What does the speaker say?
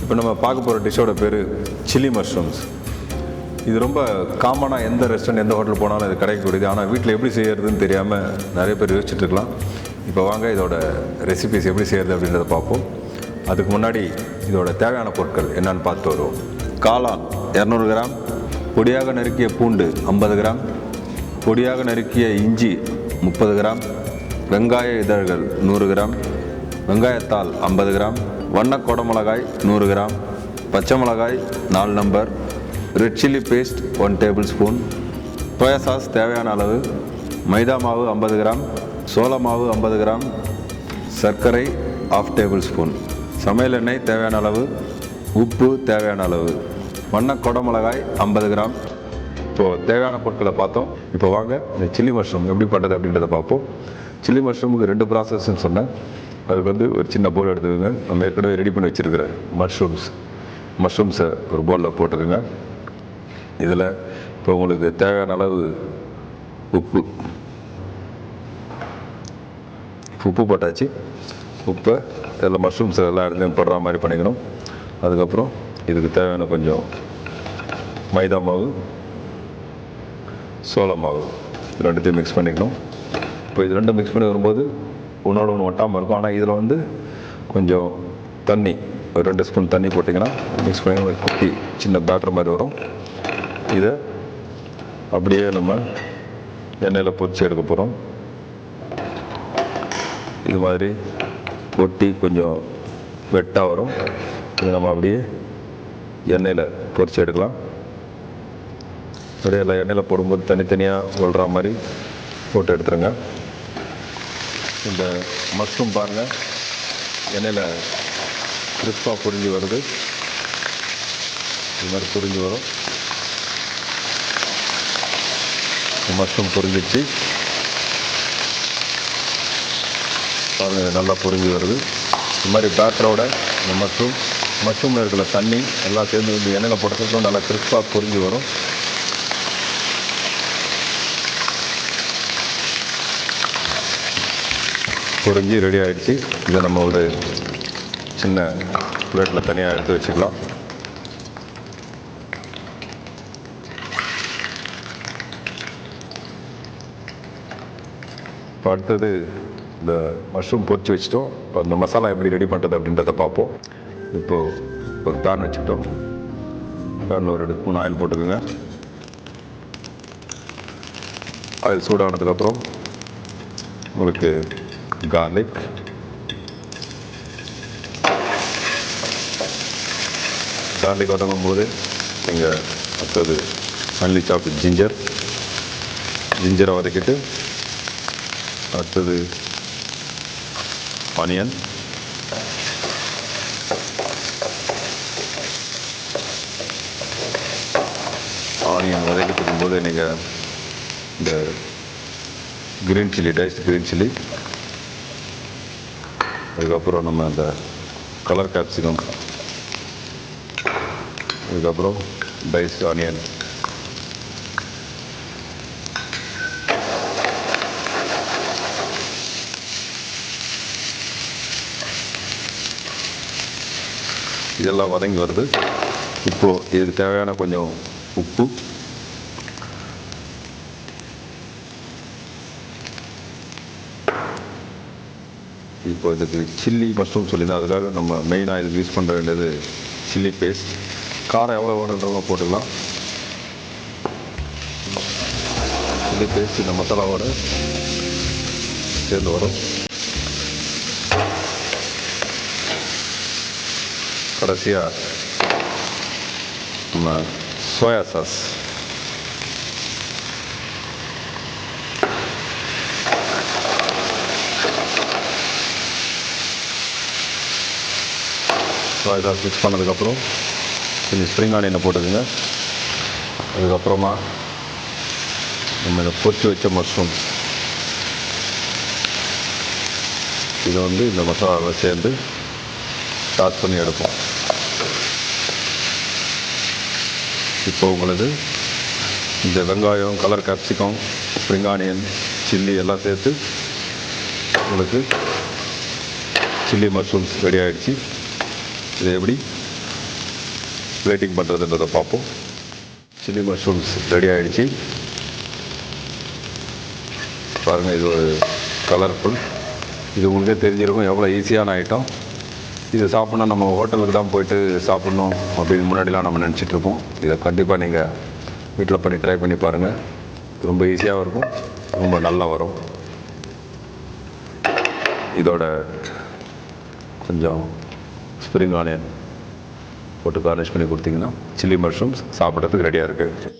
இப்போ நம்ம பார்க்க போகிற டிஷ்ஷோட பேர் சில்லி மஷ்ரூம்ஸ். இது ரொம்ப காமனாக எந்த ரெஸ்டாரண்ட் எந்த ஹோட்டல் போனாலும் இது கிடைக்கக்கூடியது. ஆனால் வீட்டில் எப்படி செய்கிறதுன்னு தெரியாமல் நிறைய பேர் யோசிச்சுட்டு இருக்கலாம். இப்போ வாங்க இதோட ரெசிபிஸ் எப்படி செய்கிறது அப்படின்றத பார்ப்போம். அதுக்கு முன்னாடி இதோட தேவையான பொருட்கள் என்னென்னு பார்த்து வருவோம். காளான் 200 கிராம், பொடியாக நறுக்கிய பூண்டு 50 கிராம், பொடியாக நறுக்கிய இஞ்சி 30 கிராம், வெங்காய இதழ்கள் 100 கிராம், வெங்காயத்தாள் 50 கிராம், வண்ண குடமிளகாய் 100 கிராம், பச்சை மிளகாய் 4 number, red chilli paste 1 tablespoon, soya sauce தேவையான அளவு, மைதா மாவு 50 கிராம், சோள மாவு 50 கிராம், சர்க்கரை 1/2 டேபிள் ஸ்பூன், சமையல் எண்ணெய் தேவையான அளவு, உப்பு தேவையான அளவு, வண்ண குடமிளகாய் 50 கிராம். இப்போது தேவையான பொருட்களை பார்த்தோம். இப்போ வாங்க இந்த சில்லி மஷ்ரூம் எப்படி பண்ணுறது அப்படின்றத பார்ப்போம். சில்லி மஷ்ரூமுக்கு 2 ப்ராசஸ்ன்னு சொன்னேன். அதுக்கு ஒரு சின்ன பவுல் எடுத்துக்கோங்க. நம்ம ஏற்கனவே ரெடி பண்ணி வச்சுருக்கிற மஷ்ரூம்ஸை ஒரு பவுலில் போட்டுக்கோங்க. இதில் இப்போ உங்களுக்கு தேவையான அளவு உப்பு போட்டாச்சு. உப்பை இதில் மஷ்ரூம்ஸ் எல்லாம் இடத்துலையும் போடுற மாதிரி பண்ணிக்கணும். அதுக்கப்புறம் இதுக்கு தேவையான கொஞ்சம் மைதா மாவு, சோள மாவு இது ரெண்டுத்தையும் மிக்ஸ் பண்ணிக்கணும். இப்போ இது ரெண்டும் மிக்ஸ் பண்ணி வரும்போது ஒன்றோட ஒன்று ஒட்டாமல் இருக்கும். ஆனால் இதில் கொஞ்சம் தண்ணி, ஒரு 2 ஸ்பூன் தண்ணி போட்டிங்கன்னா மிக்ஸ் பண்ணி ஒரு குட்டி சின்ன பேட்டர் மாதிரி வரும். இதை அப்படியே நம்ம எண்ணெயில் பொரிச்சு எடுக்க போகிறோம். இது மாதிரி ஒட்டி கொஞ்சம் வெட்டாக வரும். இதை நம்ம அப்படியே எண்ணெயில் பொரிச்சு எடுக்கலாம். அப்படியே எல்லாம் எண்ணெயில் போடும்போது தனித்தனியாக விழுற மாதிரி போட்டு எடுத்துருங்க. இந்த மஷ்ரூம் பாருங்கள் எண்ணெயில் கிறிஸ்பாக பொரிஞ்சு வருது. இது மாதிரி பொரிஞ்சு வரும். மஷ்ரூம் பொரிஞ்சிச்சு பாருங்கள், நல்லா பொரிஞ்சு வருது. இது மாதிரி பேட்டரோட இந்த மஷ்ரூமில் இருக்கிற தண்ணி எல்லாம் சேர்ந்து இந்த எண்ணெயில் போட்டதுக்கும் நல்லா கிறிஸ்பாக பொரிஞ்சு வரும். பொரிஞ்சு ரெடி ஆகிடுச்சு. இதை நம்ம ஒரு சின்ன பிளேட்டில் தனியாக எடுத்து வச்சுக்கலாம். இப்போ அடுத்தது இந்த மஷ்ரூம் பொரிச்சு வச்சுட்டோம். இப்போ அந்த மசாலா எப்படி ரெடி பண்ணுறது அப்படின்றத பார்ப்போம். இப்போது ஒரு பேன் வச்சுக்கிட்டோம். பேனில் ஒரு 2 ஸ்பூன் ஆயில் போட்டுக்கோங்க. ஆயில் சூடானதுக்கப்புறம் உங்களுக்கு garlic, வதங்கும் போது நீங்கள் அடுத்தது ஃபைனலி சாப் ஜிஞ்சரை வதக்கிட்டு அடுத்தது ஆனியன், வதக்கிட்டு இருக்கும்போது நீங்கள் இந்த green chilli, diced green chilli, அதுக்கப்புறம் நம்ம அந்த கலர் கேப்சிகம், அதுக்கப்புறம் டைஸ்ட் ஆனியன், இதெல்லாம் வதங்கி வருது. இப்போது இதுக்கு தேவையான கொஞ்சம் உப்பு, இப்போ இதுக்கு சில்லி மஷ்ரூம் சொல்லியிருந்தேன். அதுக்காக நம்ம மெயினாக இதுக்கு யூஸ் பண்ணுற வேண்டியது சில்லி பேஸ்ட். காரம் எவ்வளோ வேணுன்றவங்க போட்டுக்கலாம். சில்லி பேஸ்ட் இந்த மசாலாவோட சேர்ந்து வரும். கடைசியாக நம்ம சோயா சாஸ், மிக்ஸ் பண்ணதுக்கப்புறம் கொஞ்சம் ஸ்ப்ரிங் ஆனியனை போட்டுக்குங்க. அதுக்கப்புறமா நம்ம இதை பொரிச்சு வச்ச மஷ்ரூம் இதை இந்த மசாலாவில் சேர்ந்து டாஸ் பண்ணி எடுப்போம். இப்போ உங்களுக்கு இந்த வெங்காயம், colour capsicum, spring onion, chilli எல்லாம் சேர்த்து உங்களுக்கு சில்லி மஷ்ரூம்ஸ் ரெடி ஆகிடுச்சு. இதை எப்படி பிளேட்டிங் பண்ணுறதுன்றதை பார்ப்போம். சில்லி மஷ்ரூம்ஸ் ரெடி ஆகிடுச்சு. பாருங்கள், இது ஒரு கலர்ஃபுல். இது உங்களுக்கே தெரிஞ்சிருக்கும் எவ்வளோ ஈஸியான ஐட்டம். இதை சாப்பிட்ணும் நம்ம ஹோட்டலுக்கு தான் போயிட்டு சாப்பிட்ணும் அப்படின்னு முன்னாடிலாம் நம்ம நினச்சிட்ருப்போம். இதை கண்டிப்பாக நீங்கள் வீட்டில் பண்ணி ட்ரை பண்ணி பாருங்கள். ரொம்ப ஈஸியாகவும் இருக்கும், ரொம்ப நல்லா வரும். இதோட கொஞ்சம் ஸ்ப்ரிங் ஆனியன் போட்டு கார்னிஷ் பண்ணி கொடுத்தீங்கன்னா சில்லி மஷ்ரூம்ஸ் சாப்பிட்றதுக்கு ரெடியாக இருக்குது.